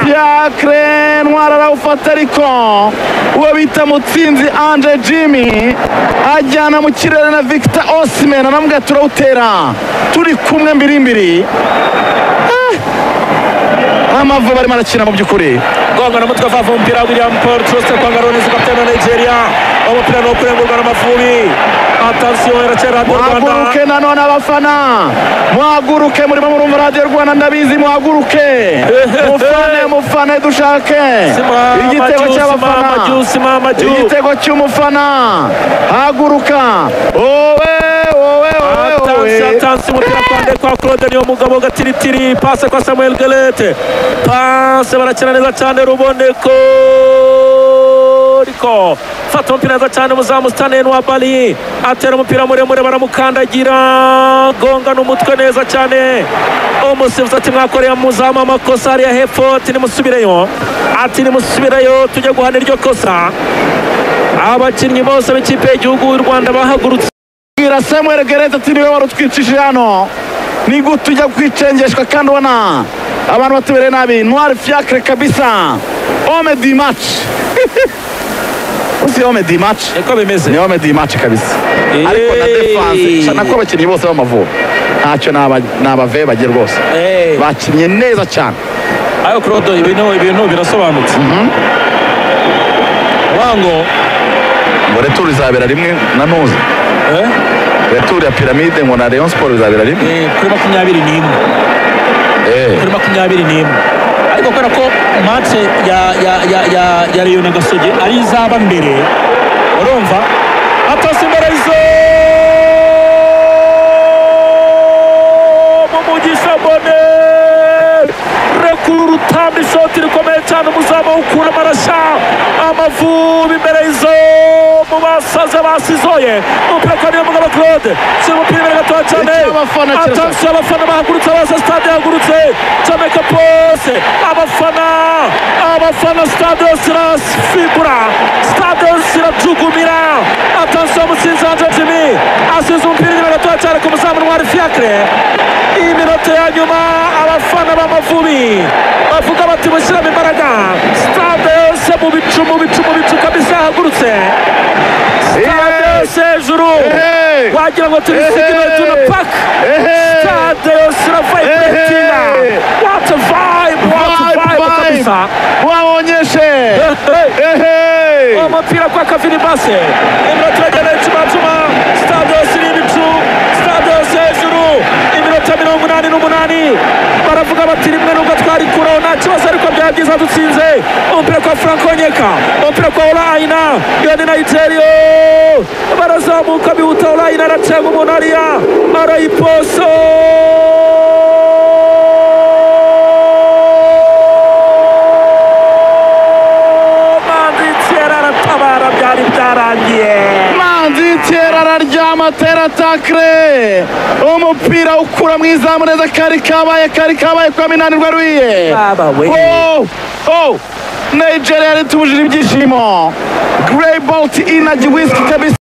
Fiacre Ntwari arawufata ariko uwo bita Mutsinzi Ange Jimmy ajyana mu kirere na Victor Osimhen anamubwira turawutera turi kumwe mbiri Amavubi barimo arakina mu by'ukuri gonga na mutwe vava umupira William Paul Troste kwa Ngaronezi kapiteni wa Nigeria umupira no kurengurwa n'Amavubi. Attention iracera Radio Rwanda. Muhaguruke nanone abafana muhaguruke murimo murumva Radio Rwanda ndabizi muhaguruke mufane dushake igitego cy'abafana igitego cy'umufana haguruka Attention umupira kwande kwa Claude niyo mugabo gatiritiri passe kwa Samuel Gelete passe barakina neza cyane Ruboneko ariko fata umupira neza cyane muzamu Stanley Nwabali atera umupira muremure baramukandagira gonga n'umutwe neza cyane umusifuzi ati mwakoreye muzamu amakosa ari ya hepfo ati nimusubireyo tujye guhana iryo kosa. Abakinnyi bose b'ikipe y'igihugu y'u Rwanda bahagurutse Samuel Gelete ati niwe warutwicishije hano ni gute ujya kwicengeshwa kandi ubona abantu batubereye nabi. Ntwari Fiacre kabisa homme du match uzi homme du match eko bimeze ni homme du match kabisa ariko na defense nako abakinnyi bose b'Amavubi ntacyo n'abave bagiye rwose bakinnye neza cyane. ayo Claude ibintu birasobanutse wango ngo retour izabera rimwe na Ntuzi retour ya Pyramide ngo na Rayon Sport izabera rimwe kuri 21 kuri 21 ariko kubera ko match ya Rayon na Gasogi ari izaba mbere urumva atose imbere izo Mugisha Bone rekuru rutambi shoti rikomeye cyane umuzamu ukura marasha Amavubi imbere izo mu basaze basizoye umupira kwa niyo mugabo Claude si umupira imbere gatoya cyane. Attention abafana bahagurutse bose stade yahagurutse comeka pose abafana stade irafibura stade irajugumira. Attention Mutsinzi Ange Jimmy asize umupira imbere gatoya cyane ku muzamu Ntwari Fiacre. Iminota ya nyuma abafana b'Amavubi bavuga bati mushyiramo imbaraga stade yose mu bicu kabisa yahagurutse stade yose hejuru wagira ngo tubisige inkweto na paka stade yose iravibratinga. What a vibe kabisa waonyeshe umupira kwa Kavini Basse iminota iragenda icuma stade yose iri ibicu stade yose hejuru iminota 88 baravuga bati rimwe nubwo twari kuraho nta kibazo ariko byaba byiza dutsinze. Umupira kwa Frank Onyeka umupira kwa Olaina yone Nigeria barazamuka bihuta Olaina aracenga umuntu ariya arayiposo Matera Takre umupira ukura mu izamu neza kari kabaye kwa Minanirwa Ruiye. Nigeria ritubujije ibyishimo. Grey Bolt Energy Whisky kabisa.